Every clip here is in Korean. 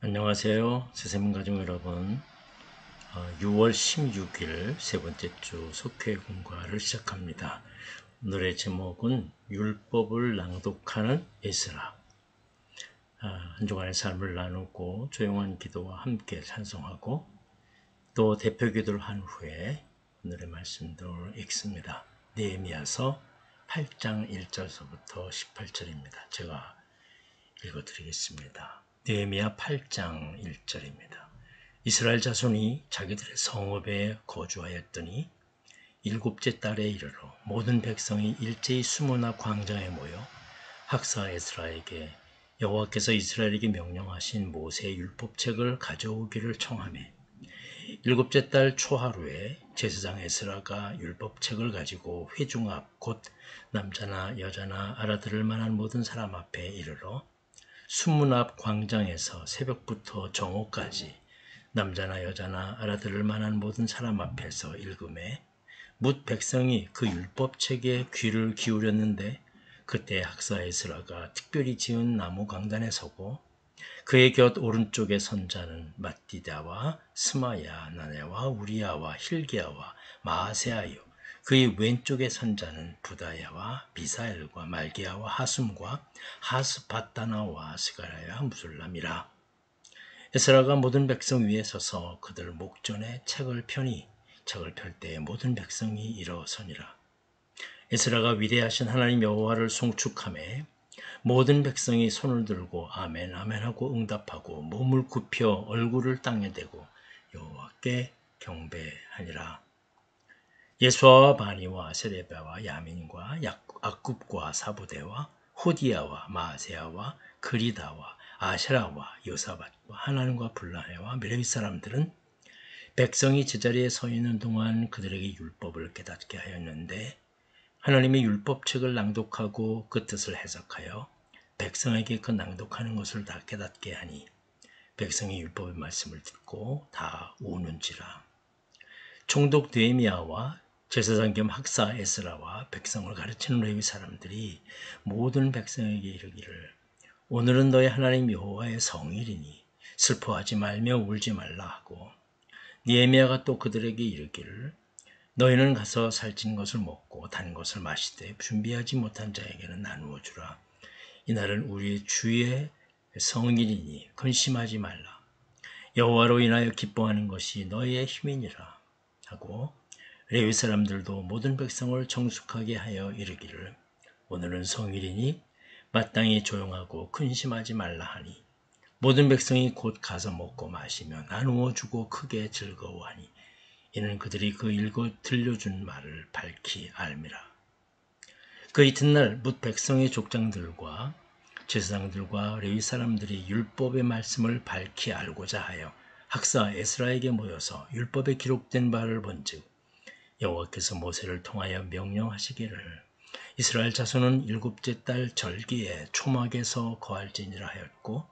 안녕하세요. 새세문 가족 여러분. 6월 16일 세 번째 주 속회 공과를 시작합니다. 오늘의 제목은 율법을 낭독하는 에스라. 한 주간의 삶을 나누고 조용한 기도와 함께 찬송하고 또 대표 기도를 한 후에 오늘의 말씀들을 읽습니다. 느헤미야서 8장 1절서부터 18절입니다. 제가 읽어드리겠습니다. 느헤미야 8장 1절입니다. 이스라엘 자손이 자기들의 성읍에 거주하였더니 일곱째 달에 이르러 모든 백성이 일제히 수문화 광장에 모여 학사 에스라에게 여호와께서 이스라엘에게 명령하신 모세의 율법책을 가져오기를 청하며 일곱째 달 초하루에 제사장 에스라가 율법책을 가지고 회중 앞 곧 남자나 여자나 알아들을 만한 모든 사람 앞에 이르러 수문 앞 광장에서 새벽부터 정오까지 남자나 여자나 알아들을 만한 모든 사람 앞에서 읽음에 뭇 백성이 그 율법책에 귀를 기울였는데 그때 학사 에스라가 특별히 지은 나무 강단에 서고 그의 곁 오른쪽에 선 자는 맏디다와 스마야, 나네와 우리야와 힐기야와 마아세아요. 그의 왼쪽에 선 자는 부다야와 미사엘과 말기야와 하숨과 하스바다나와 스가랴와 무술람이라. 에스라가 모든 백성 위에 서서 그들 목전에 책을 펴니 책을 펼 때에 모든 백성이 일어서니라. 에스라가 위대하신 하나님 여호와를 송축하매 모든 백성이 손을 들고 아멘 아멘 하고 응답하고 몸을 굽혀 얼굴을 땅에 대고 여호와께 경배하니라. 예수아와 바니와 세레바와 야민과 악굽과 사부대와 호디야와 마세야와 그리다와 아세라와 요사밭과 하나님과 블라해와 메레위 사람들은 백성이 제자리에 서 있는 동안 그들에게 율법을 깨닫게 하였는데 하나님의 율법책을 낭독하고 그 뜻을 해석하여 백성에게 그 낭독하는 것을 다 깨닫게 하니 백성이 율법의 말씀을 듣고 다 우는지라. 총독 느헤미야와 제사장 겸 학사 에스라와 백성을 가르치는 레위 사람들이 모든 백성에게 이르기를 오늘은 너희 하나님 여호와의 성일이니 슬퍼하지 말며 울지 말라 하고 느헤미야가 또 그들에게 이르기를 너희는 가서 살찐 것을 먹고 단 것을 마시되 준비하지 못한 자에게는 나누어 주라. 이날은 우리의 주의 성일이니 근심하지 말라. 여호와로 인하여 기뻐하는 것이 너희의 힘이니라 하고 레위 사람들도 모든 백성을 정숙하게 하여 이르기를 오늘은 성일이니 마땅히 조용하고 근심하지 말라 하니 모든 백성이 곧 가서 먹고 마시며 나누어 주고 크게 즐거워하니 이는 그들이 그 읽어 들려준 말을 밝히 알미라. 그 이튿날 뭇 백성의 족장들과 제사장들과 레위 사람들이 율법의 말씀을 밝히 알고자 하여 학사 에스라에게 모여서 율법에 기록된 바를 본즉 여호와께서 모세를 통하여 명령하시기를 이스라엘 자손은 일곱째 달 절기에 초막에서 거할지니라 하였고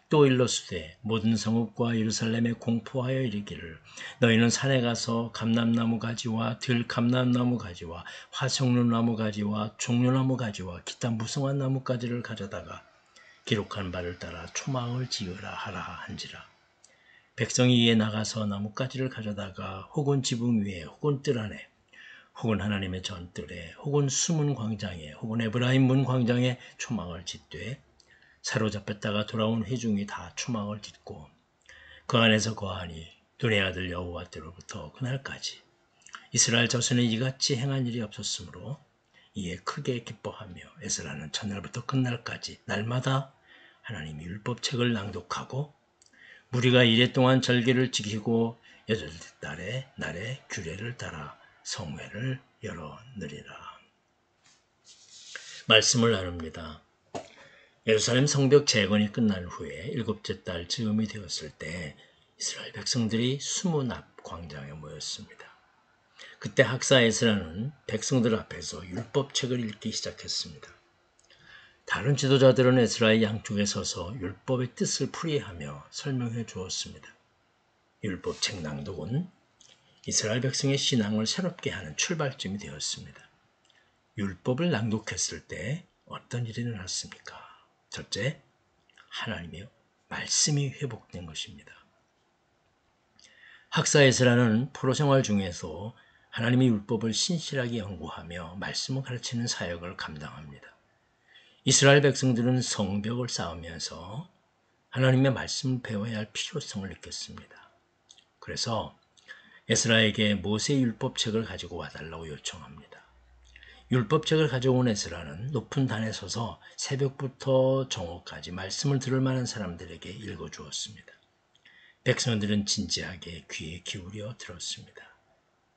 또 일러스되 모든 성읍과 예루살렘에 공포하여 이르기를 너희는 산에 가서 감람나무 가지와 들감람나무 가지와 화석류나무 가지와 종려나무 가지와 기타 무성한 나무가지를 가져다가 기록한 바를 따라 초막을 지으라 하라 한지라. 백성이 이에 나가서 나뭇가지를 가져다가 혹은 지붕 위에 혹은 뜰 안에 혹은 하나님의 전뜰에 혹은 수문 광장에 혹은 에브라임 문 광장에 초막을 짓되 사로잡혔다가 돌아온 회중이 다 초막을 짓고 그 안에서 거하니 눈의 아들 여호와께로부터 그날까지 이스라엘 자손에 이같이 행한 일이 없었으므로 이에 크게 기뻐하며 에스라는 첫날부터 끝날까지 날마다 하나님의 율법책을 낭독하고 무리가 이래 동안 절기를 지키고 여덟째 달에 날에 규례를 따라 성회를 열어느리라. 말씀을 나눕니다. 예루살렘 성벽 재건이 끝난 후에 일곱째 달 즈음이 되었을 때 이스라엘 백성들이 수문 앞 광장에 모였습니다. 그때 학사 에스라는 백성들 앞에서 율법책을 읽기 시작했습니다. 다른 지도자들은 에스라의 양쪽에 서서 율법의 뜻을 풀이하며 설명해 주었습니다. 율법책 낭독은 이스라엘 백성의 신앙을 새롭게 하는 출발점이 되었습니다. 율법을 낭독했을 때 어떤 일이 일어났습니까? 첫째, 하나님의 말씀이 회복된 것입니다. 학사 에스라는 포로 생활 중에서 하나님의 율법을 신실하게 연구하며 말씀을 가르치는 사역을 감당합니다. 이스라엘 백성들은 성벽을 쌓으면서 하나님의 말씀을 배워야 할 필요성을 느꼈습니다. 그래서 에스라에게 모세 율법책을 가지고 와달라고 요청합니다. 율법책을 가져온 에스라는 높은 단에 서서 새벽부터 정오까지 말씀을 들을 만한 사람들에게 읽어주었습니다. 백성들은 진지하게 귀에 기울여 들었습니다.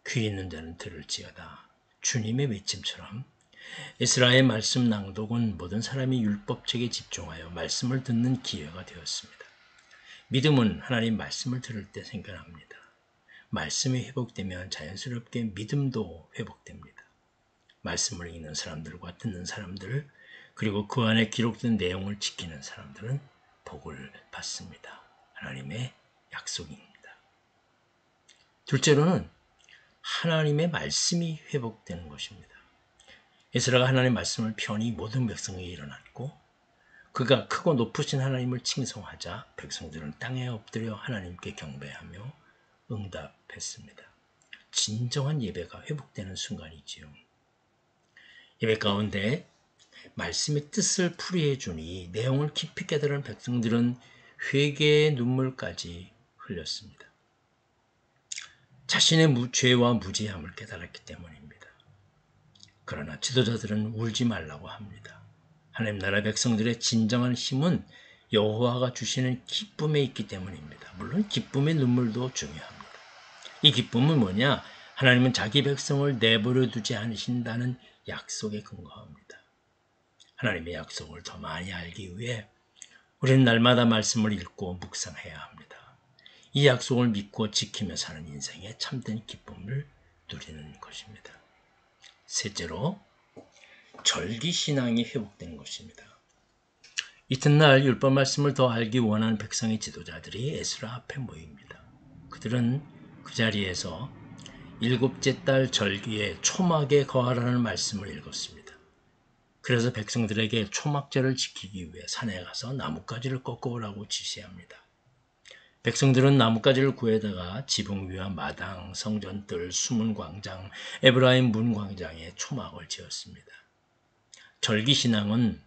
귀 있는 자는 들을지어다. 주님의 외침처럼 에스라의 말씀 낭독은 모든 사람이 율법책에 집중하여 말씀을 듣는 기회가 되었습니다. 믿음은 하나님 말씀을 들을 때 생겨납니다. 말씀이 회복되면 자연스럽게 믿음도 회복됩니다. 말씀을 읽는 사람들과 듣는 사람들, 그리고 그 안에 기록된 내용을 지키는 사람들은 복을 받습니다. 하나님의 약속입니다. 둘째로는 하나님의 말씀이 회복되는 것입니다. 에스라가 하나님의 말씀을 편히 모든 백성에게 일어났고 그가 크고 높으신 하나님을 칭송하자 백성들은 땅에 엎드려 하나님께 경배하며 응답했습니다. 진정한 예배가 회복되는 순간이지요. 예배 가운데 말씀의 뜻을 풀이해 주니 내용을 깊이 깨달은 백성들은 회개의 눈물까지 흘렸습니다. 자신의 죄와 무지함을 깨달았기 때문입니다. 그러나 지도자들은 울지 말라고 합니다. 하나님 나라 백성들의 진정한 힘은 여호와가 주시는 기쁨에 있기 때문입니다. 물론 기쁨의 눈물도 중요합니다. 이 기쁨은 뭐냐? 하나님은 자기 백성을 내버려 두지 않으신다는 약속에 근거합니다. 하나님의 약속을 더 많이 알기 위해 우리는 날마다 말씀을 읽고 묵상해야 합니다. 이 약속을 믿고 지키며 사는 인생에 참된 기쁨을 누리는 것입니다. 셋째로 절기신앙이 회복된 것입니다. 이튿날 율법 말씀을 더 알기 원하는 백성의 지도자들이 에스라 앞에 모입니다. 그들은 그 자리에서 일곱째 달 절기에 초막에 거하라는 말씀을 읽었습니다. 그래서 백성들에게 초막절을 지키기 위해 산에 가서 나뭇가지를 꺾어오라고 지시합니다. 백성들은 나뭇가지를 구해다가 지붕 위와 마당, 성전뜰, 수문 광장, 에브라임 문 광장에 초막을 지었습니다. 절기신앙은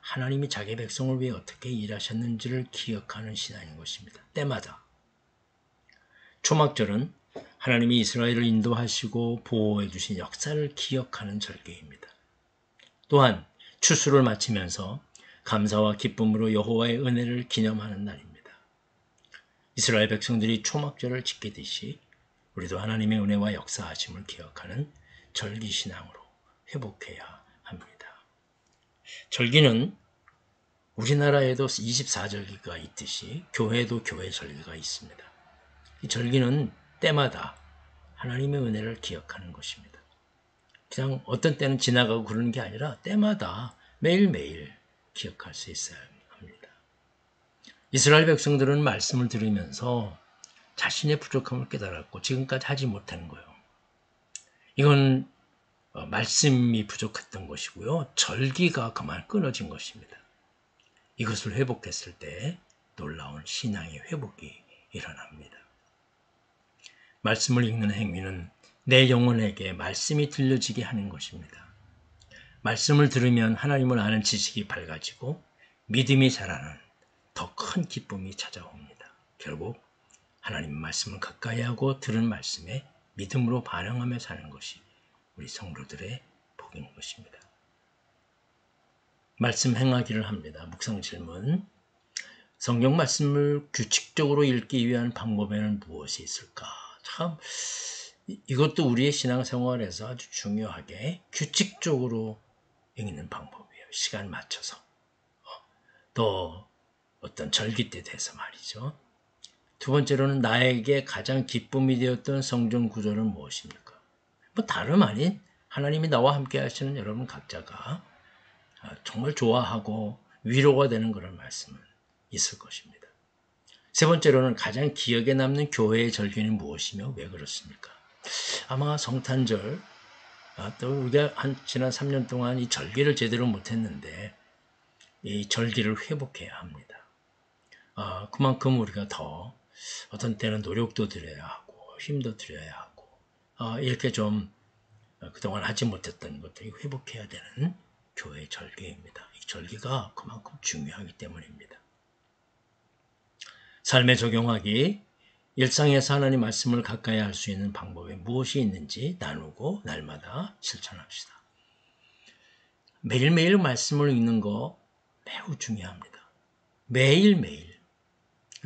하나님이 자기 백성을 위해 어떻게 일하셨는지를 기억하는 신앙인 것입니다. 때마다. 초막절은 하나님이 이스라엘을 인도하시고 보호해 주신 역사를 기억하는 절기입니다. 또한 추수를 마치면서 감사와 기쁨으로 여호와의 은혜를 기념하는 날입니다. 이스라엘 백성들이 초막절을 지키듯이 우리도 하나님의 은혜와 역사하심을 기억하는 절기신앙으로 회복해야 합니다. 절기는 우리나라에도 24절기가 있듯이 교회도 교회 절기가 있습니다. 이 절기는 때마다 하나님의 은혜를 기억하는 것입니다. 그냥 어떤 때는 지나가고 그러는 게 아니라 때마다 매일매일 기억할 수 있어야 합니다. 이스라엘 백성들은 말씀을 들으면서 자신의 부족함을 깨달았고 지금까지 하지 못한 거예요. 이건 말씀이 부족했던 것이고요. 절기가 그만 끊어진 것입니다. 이것을 회복했을 때 놀라운 신앙의 회복이 일어납니다. 말씀을 읽는 행위는 내 영혼에게 말씀이 들려지게 하는 것입니다. 말씀을 들으면 하나님을 아는 지식이 밝아지고 믿음이 자라는 더 큰 기쁨이 찾아옵니다. 결국 하나님 말씀을 가까이 하고 들은 말씀에 믿음으로 반응하며 사는 것이 우리 성도들의 복인 것입니다. 말씀 행하기를 합니다. 묵상 질문. 성경 말씀을 규칙적으로 읽기 위한 방법에는 무엇이 있을까? 참 이것도 우리의 신앙생활에서 아주 중요하게 규칙적으로 읽는 방법이에요. 시간 맞춰서. 또 어떤 절기 때 돼서 말이죠. 두 번째로는 나에게 가장 기쁨이 되었던 성경 구절은 무엇입니까? 다름 아닌 하나님이 나와 함께 하시는 여러분 각자가 정말 좋아하고 위로가 되는 그런 말씀은 있을 것입니다. 세 번째로는 가장 기억에 남는 교회의 절기는 무엇이며 왜 그렇습니까? 아마 성탄절, 또 우리가 지난 3년 동안 이 절기를 제대로 못했는데 이 절기를 회복해야 합니다. 그만큼 우리가 더 어떤 때는 노력도 들여야 하고 힘도 들여야 하고 이렇게 좀 그동안 하지 못했던 것들이 회복해야 되는 교회 절기입니다. 이 절기가 그만큼 중요하기 때문입니다. 삶에 적용하기, 일상에서 하나님 말씀을 가까이 할 수 있는 방법이 무엇이 있는지 나누고 날마다 실천합시다. 매일매일 말씀을 읽는 거 매우 중요합니다. 매일매일.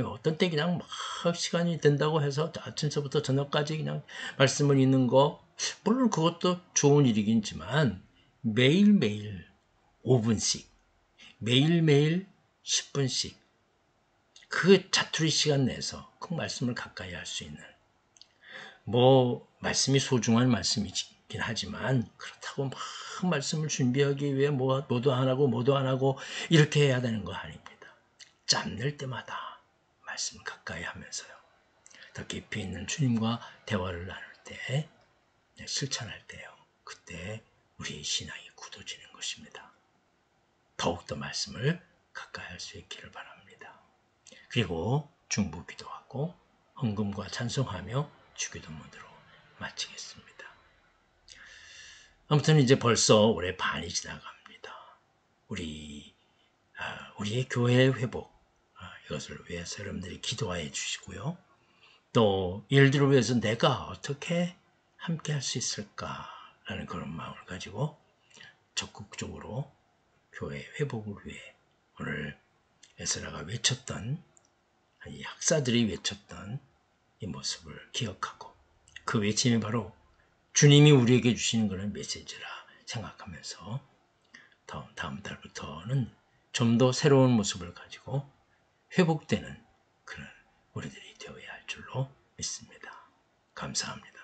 어떤 때 그냥 막 시간이 된다고 해서 아침서부터 저녁까지 그냥 말씀을 읽는 거, 물론 그것도 좋은 일이긴지만 매일매일 5분씩, 매일매일 10분씩 그 자투리 시간 내서 그 말씀을 가까이 할 수 있는, 말씀이 소중한 말씀이긴 하지만 그렇다고 막 말씀을 준비하기 위해 뭐도 안 하고 이렇게 해야 되는 거 아닙니다. 짬낼 때마다 말씀을 가까이 하면서요. 더 깊이 있는 주님과 대화를 나눌 때, 실천할 때요. 그때 우리의 신앙이 굳어지는 것입니다. 더욱더 말씀을 가까이 할 수 있기를 바랍니다. 그리고 중보 기도하고 헌금과 찬송하며 주기도 모드로 마치겠습니다. 아무튼 이제 벌써 올해 반이 지나갑니다. 우리의 교회의 회복, 이것을 위해서 여러분들이 기도해 주시고요. 또 일들을 위해서 내가 어떻게 함께 할 수 있을까라는 그런 마음을 가지고 적극적으로 교회 회복을 위해 오늘 에스라가 외쳤던, 이 학사들이 외쳤던 이 모습을 기억하고, 그 외침이 바로 주님이 우리에게 주시는 그런 메시지라 생각하면서 다음 달부터는 좀 더 새로운 모습을 가지고 회복되는 그런 우리들이 되어야 할 줄로 믿습니다. 감사합니다.